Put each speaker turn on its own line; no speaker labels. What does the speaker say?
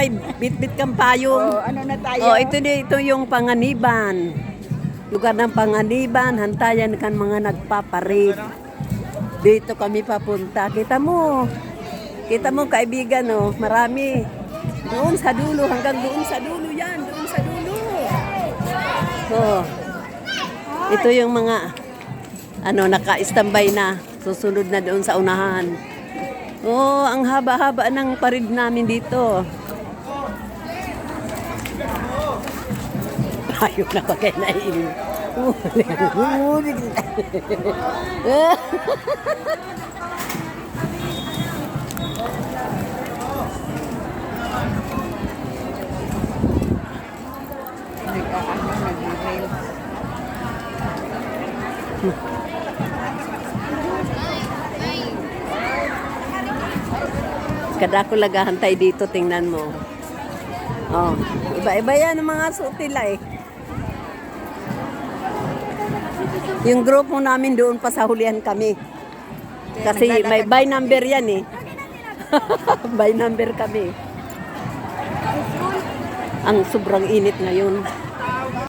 may bit-bit kang payong.
Ano na tayo?
Oh, ito yung Panganiban. Lugar ng Panganiban, hantayan kan mga nagpaparit. Dito kami papunta. Kita mo kaibigan, oh, marami. Doon sa dulo, hanggang doon sa dulo yan, doon sa dulo. Oh. Ito yung mga naka-standby na. Susunod na doon sa unahan. Oh, ang haba-haba ng parid namin dito. Ayaw na pa kayo naiin. Kada ko lagahantay dito, tingnan mo. Oh, iba-iba yan ang mga suot nila eh. Yung grupo namin doon pa sa hulihan kami. Kasi may by number yan eh. By number kami. Ang sobrang init ngayon.